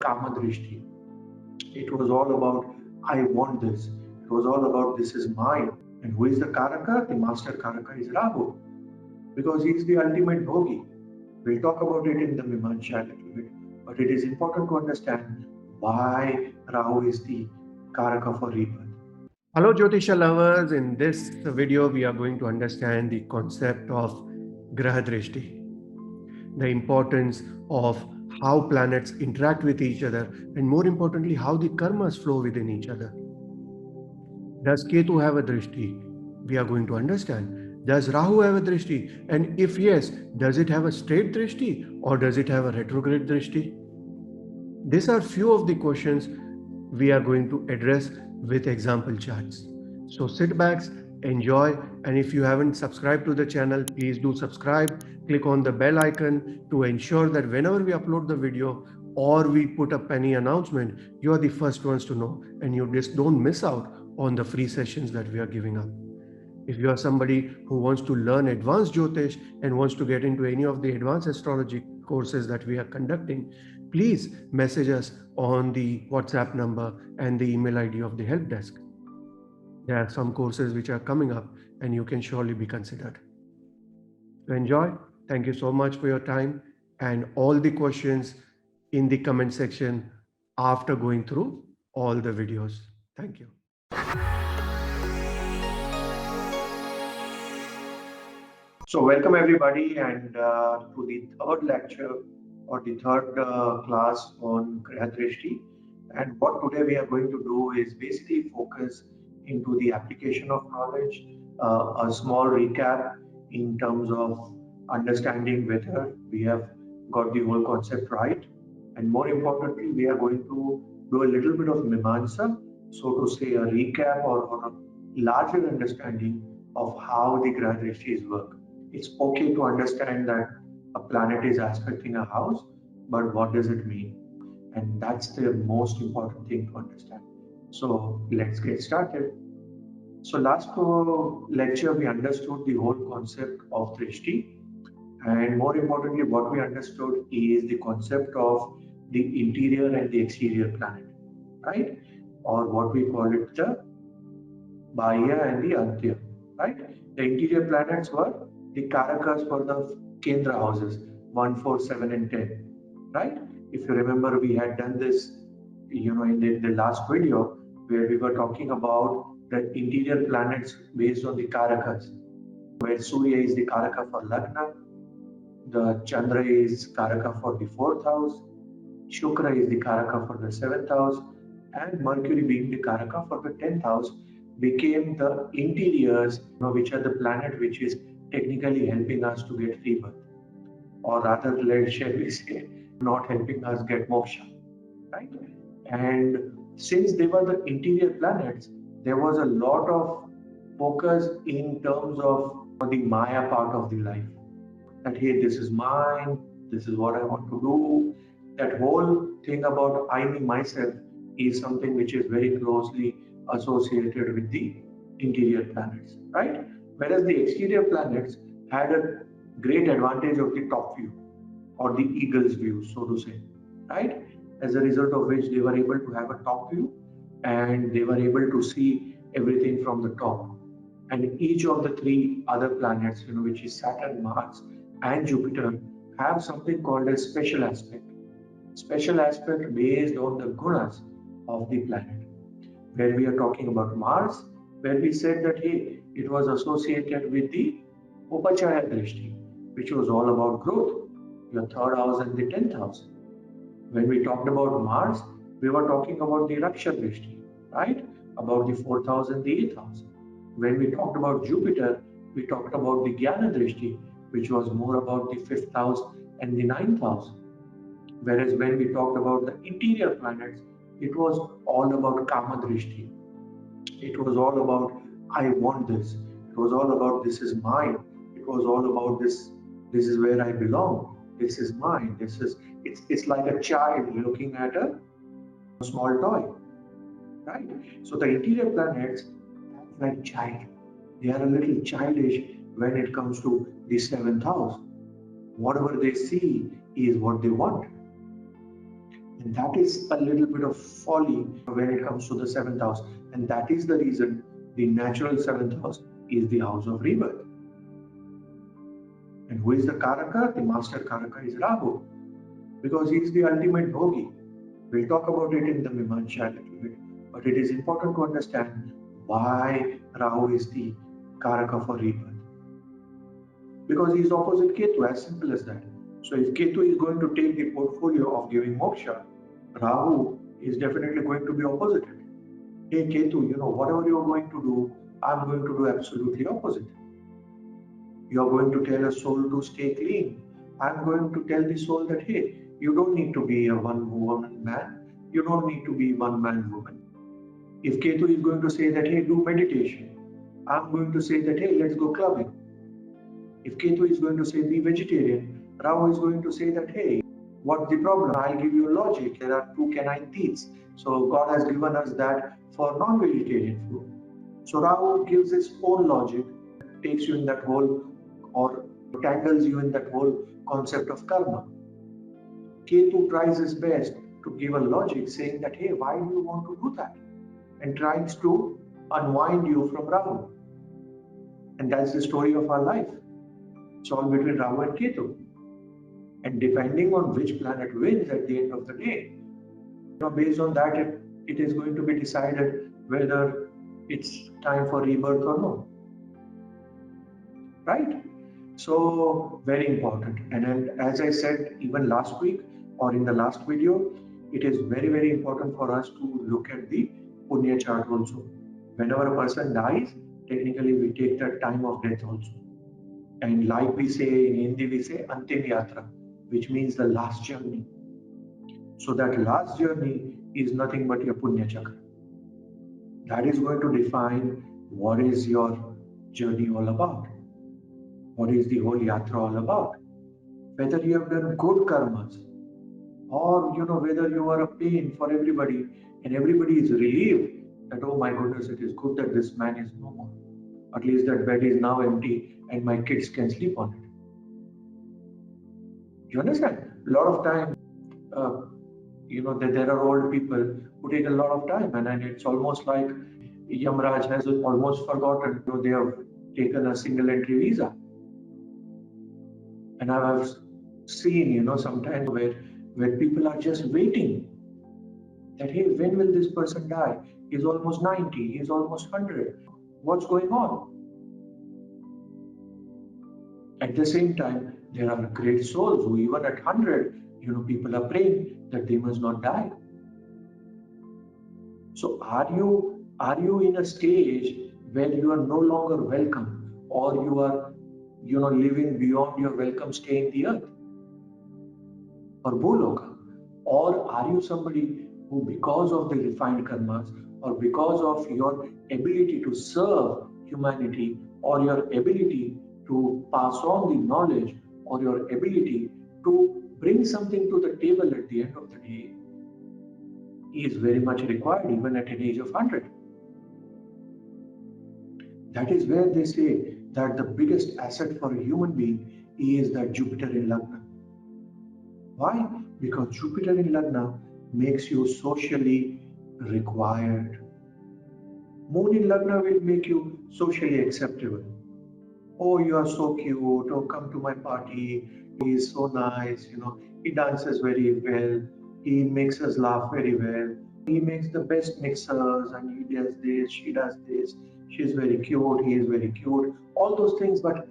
Kama Drishti. It was all about, I want this. It was all about, this is mine. And who is the Karaka? The master Karaka is Rahu, because he is the ultimate Bhogi. We'll talk about it in the Mimamsa a little bit, but it is important to understand why Rahu is the Karaka for rebirth. Hello Jyotiśa lovers, in this video we are going to understand the concept of Graha Drishti, the importance of how planets interact with each other, and more importantly how the karmas flow within each other. Does Ketu have a Drishti? We are going to understand. Does Rahu have a Drishti? And if yes, does it have a straight Drishti or does it have a retrograde Drishti? These are few of the questions we are going to address with example charts. So sit back, enjoy, and if you haven't subscribed to the channel, please do subscribe. Click on the bell icon to ensure that whenever we upload the video or we put up any announcement, you are the first ones to know and you just don't miss out on the free sessions that we are giving up. If you are somebody who wants to learn advanced Jyotish and wants to get into any of the advanced astrology courses that we are conducting, please message us on the WhatsApp number and the email ID of the help desk. There are some courses which are coming up and you can surely be considered. So enjoy. Thank you so much for your time, and all the questions in the comment section after going through all the videos. Thank you. So welcome everybody, and to the third lecture or the third class on Graha Drishti. And what today we are going to do is basically focus into the application of knowledge, a small recap in terms of understanding whether we have got the whole concept right, and more importantly we are going to do a little bit of Mimamsa, so to say a recap or a larger understanding of how the Graha Drishtis work. It's okay to understand that a planet is aspecting a house, but what does it mean? And that's the most important thing to understand. So let's get started. So last lecture we understood the whole concept of Drishti, and more importantly what we understood is the concept of the interior and the exterior planet, right? Or what we call it the Bahya and the Antya, right? The interior planets were the Karakas for the Kendra houses 1, 4, 7 and 10, right? If you remember, we had done this in the last video where we were talking about the interior planets based on the Karakas, where Surya is the Karaka for Lagna, the Chandra is Karaka for the 4th house, Shukra is the Karaka for the 7th house, and Mercury being the Karaka for the 10th house became the interiors, which are the planet which is technically helping us to get rebirth, or rather, shall we say, not helping us get moksha, right? And since they were the interior planets, there was a lot of focus in terms of the Maya part of the life. That, hey, this is mine, this is what I want to do. That whole thing about I, me, myself is something which is very closely associated with the interior planets, right? Whereas the exterior planets had a great advantage of the top view or the eagle's view, so to say, right? As a result of which they were able to have a top view and they were able to see everything from the top. And each of the three other planets, which is Saturn, Mars and Jupiter, have something called a special aspect. Special aspect based on the gunas of the planet. Where we are talking about Mars, where we said that, hey, it was associated with the Upachaya Drishti, which was all about growth, your 3rd house and the 10th house. When we talked about Mars, we were talking about the Raksha Drishti, right? About the 4th house and the 8th house. When we talked about Jupiter, we talked about the Jnana Drishti, which was more about the 5th house and the 9th house. Whereas when we talked about the interior planets, it was all about Kama Drishti. It was all about, I want this. It was all about, this is mine. It was all about this is where I belong. This is mine. It's like a child looking at a small toy, right? So the interior planets act like child. They are a little childish when it comes to the 7th house. Whatever they see is what they want. And that is a little bit of folly when it comes to the seventh house. And that is the reason the natural seventh house is the house of rebirth. And who is the Karaka? The master Karaka is Rahu, because he is the ultimate bhogi. We'll talk about it in the Mimamsa a little bit, but it is important to understand why Rahu is the Karaka for rebirth. Because he is opposite Ketu, as simple as that. So if Ketu is going to take the portfolio of giving moksha, Rahu is definitely going to be opposite it. Hey Ketu, whatever you're going to do, I'm going to do absolutely opposite. You're going to tell a soul to stay clean. I'm going to tell the soul that, hey, you don't need to be a one-woman man. You don't need to be one-man woman. If Ketu is going to say that, hey, do meditation, I'm going to say that, hey, let's go clubbing. If Ketu is going to say be vegetarian, Rahu is going to say that, hey, what's the problem? I'll give you logic. There are two canine teeth. So God has given us that for non-vegetarian food. So Rahu gives his own logic, takes you in that whole, or tangles you in that whole concept of karma. Ketu tries his best to give a logic saying that, hey, why do you want to do that? And tries to unwind you from Rahu. And that's the story of our life. It's all between Rahu and Ketu. And depending on which planet wins at the end of the day, based on that, it is going to be decided whether it's time for rebirth or no. Right? So, very important. And then, as I said, even last week or in the last video, it is very, very important for us to look at the Punya chart also. Whenever a person dies, technically we take the time of death also. And like we say in Hindi, we say Antim Yatra, which means the last journey. So that last journey is nothing but your Punya Chakra. That is going to define what is your journey all about. What is the whole yatra all about? Whether you have done good karmas, or whether you are a pain for everybody, and everybody is relieved that, oh my goodness, it is good that this man is no more. At least that bed is now empty and my kids can sleep on it. You understand? A lot of time, there are old people who take a lot of time, and it's almost like Yamraj has almost forgotten. They have taken a single entry visa. And I have seen, sometimes where people are just waiting that, hey, when will this person die? He's almost 90, he's almost 100. What's going on? At the same time, there are great souls who even at 100, people are praying that they must not die. So are you in a stage where you are no longer welcome, or you are living beyond your welcome stay in the earth or Bholoka? Or are you somebody who, because of the refined karmas, or because of your ability to serve humanity, or your ability to pass on the knowledge, or your ability to bring something to the table at the end of the day, is very much required even at an age of 100? That is where they say that the biggest asset for a human being is that Jupiter in Lagna. Why? Because Jupiter in Lagna makes you socially required. Moon in Lagna will make you socially acceptable. Oh, you are so cute. Oh, come to my party. He is so nice. He dances very well. He makes us laugh very well. He makes the best mixers, and he does this, she does this. She's very cute. He is very cute. All those things. But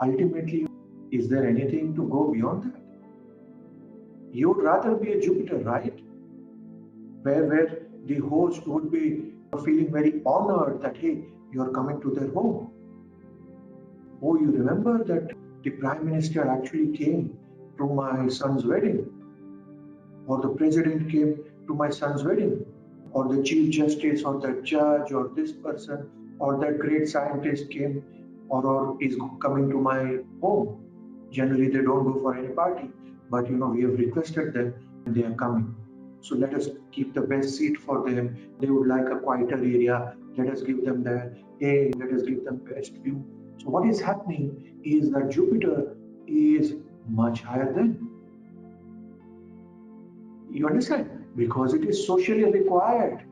ultimately, is there anything to go beyond that? You'd rather be a Jupiter, right? Where the host would be feeling very honored that, hey, you're coming to their home. Oh, you remember that the Prime Minister actually came to my son's wedding, or the President came to my son's wedding, or the Chief Justice, or the judge, or this person, or that great scientist came or is coming to my home. Generally, they don't go for any party, but we have requested them and they are coming. So let us keep the best seat for them. They would like a quieter area. Let us give them that. Hey, let us give them best view. So what is happening is that Jupiter is much higher than. You understand? Because it is socially required.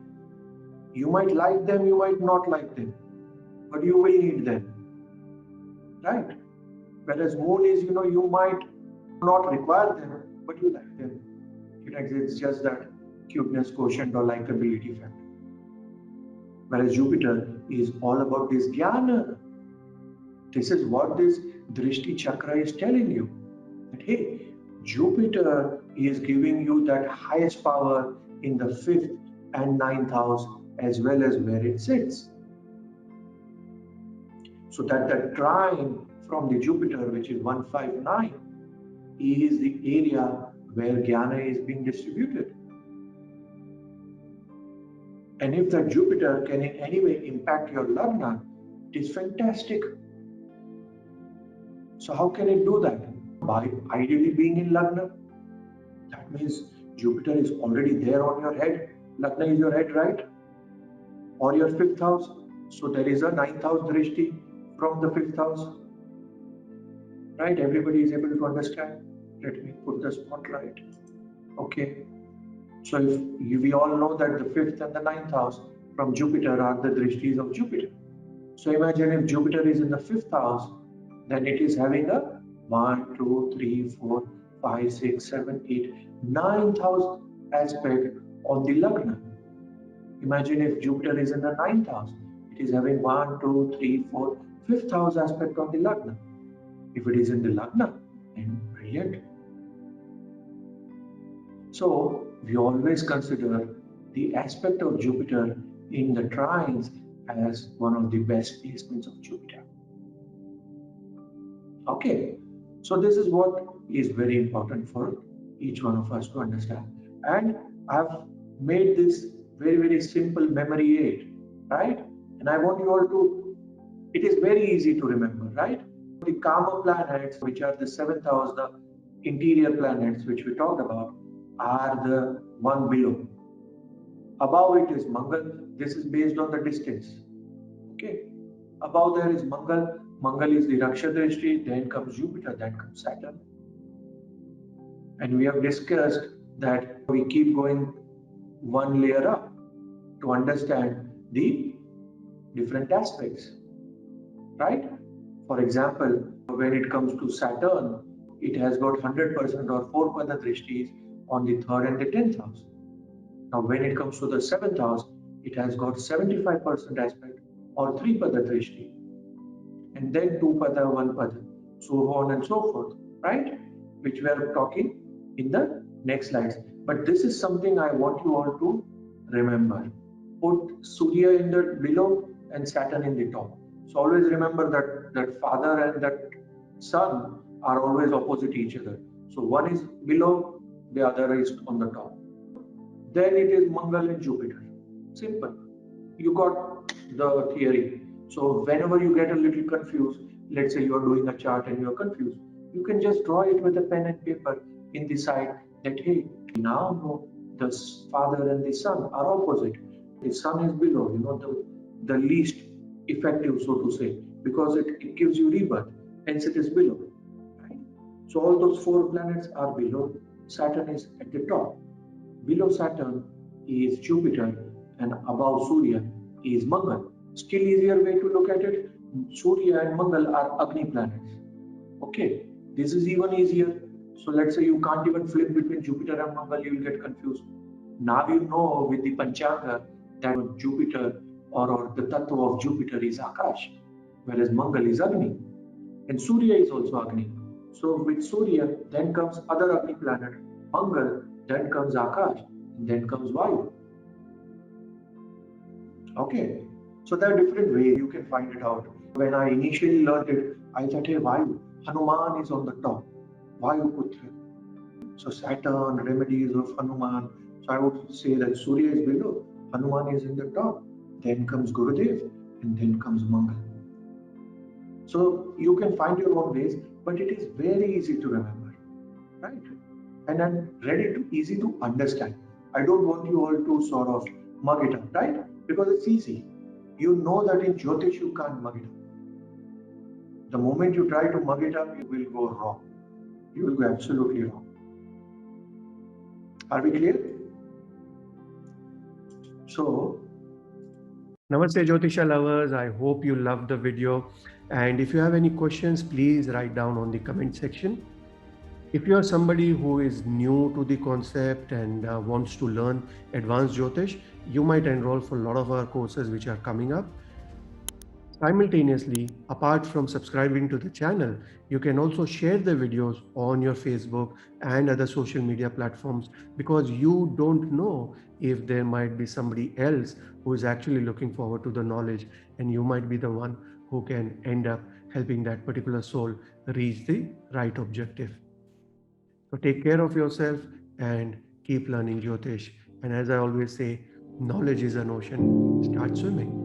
You might like them, you might not like them, but you will need them, right? Whereas moon is, you might not require them, but you like them. It's just that cuteness quotient or likability factor. Whereas Jupiter is all about this jnana. This is what this Drishti chakra is telling you. That hey, Jupiter is giving you that highest power in the 5th and 9th house as well as where it sits. So that the trine from the Jupiter, which is 159, is the area where jnana is being distributed. And if that Jupiter can in any way impact your lagna, it is fantastic. So how can it do that? By ideally being in lagna. That means Jupiter is already there on your head. Lagna is your head, right? Or your 5th house. So there is a 9th house drishti from the 5th house. Right? Everybody is able to understand. Let me put the spotlight. Okay. So we all know that the 5th and the 9th house from Jupiter are the drishtis of Jupiter. So imagine if Jupiter is in the 5th house, then it is having a 1, 2, 3, 4, 5, 6, 7, 8, 9th house aspect on the lagna. Imagine if Jupiter is in the 9th house, it is having 1, 2, 3, 4, 5th house aspect on the lagna. If it is in the lagna, then brilliant. So we always consider the aspect of Jupiter in the trines as one of the best placements of Jupiter. Okay, so this is what is very important for each one of us to understand. And I've made this very, very simple memory aid, right? And I want you all to, it is very easy to remember, right? The karma planets, which are the 7th house, the interior planets, which we talked about, are the one below. Above it is Mangal. This is based on the distance. Okay. Above there is Mangal. Mangal is the Raksha Drishti. Then comes Jupiter. Then comes Saturn. And we have discussed that we keep going one layer up to understand the different aspects. Right? For example, when it comes to Saturn, it has got 100% or 4 pada drishtis on the 3rd and the 10th house. Now, when it comes to the 7th house, it has got 75% aspect or 3 pada drishti, and then 2 pada, 1 pada, so on and so forth, right? Which we are talking in the next slides. But this is something I want you all to remember. Put Surya in the below and Saturn in the top. So always remember that father and that son are always opposite each other. So one is below, the other is on the top. Then it is Mangal and Jupiter. Simple. You got the theory. So whenever you get a little confused, let's say you are doing a chart and you are confused, you can just draw it with a pen and paper in the side that, hey, now no, the father and the son are opposite. The sun is below, the least effective, so to say, because it gives you rebirth, hence it is below. Right? So all those 4 planets are below. Saturn is at the top. Below Saturn is Jupiter and above Surya is Mangal. Still easier way to look at it, Surya and Mangal are Agni planets. Okay, this is even easier. So let's say you can't even flip between Jupiter and Mangal, you will get confused. Now you know with the Panchanga that Jupiter or the Tattva of Jupiter is Akash, whereas Mangal is Agni. And Surya is also Agni. So with Surya, then comes other Agni planet, Mangal, then comes Akash, and then comes Vayu. Okay, so there are different ways you can find it out. When I initially learned it, I thought, hey, Vayu, Hanuman is on the top, Vayu Putra. So Saturn, remedies of Hanuman. So I would say that Surya is below, Hanuman is in the top, then comes Gurudev, and then comes Mangal. So you can find your own ways, but it is very easy to remember, right? And then easy to understand. I don't want you all to sort of mug it up, right? Because it's easy. You know that in Jyotish you can't mug it up. The moment you try to mug it up, you will go wrong. You will go absolutely wrong. Are we clear? So, Namaste Jyotiśa lovers, I hope you loved the video, and if you have any questions, please write down on the comment section. If you are somebody who is new to the concept and wants to learn advanced Jyotish, you might enroll for a lot of our courses which are coming up. Simultaneously, apart from subscribing to the channel, you can also share the videos on your Facebook and other social media platforms, because you don't know if there might be somebody else who is actually looking forward to the knowledge, and you might be the one who can end up helping that particular soul reach the right objective. So take care of yourself and keep learning Jyotish. And as I always say, knowledge is an ocean. Start swimming.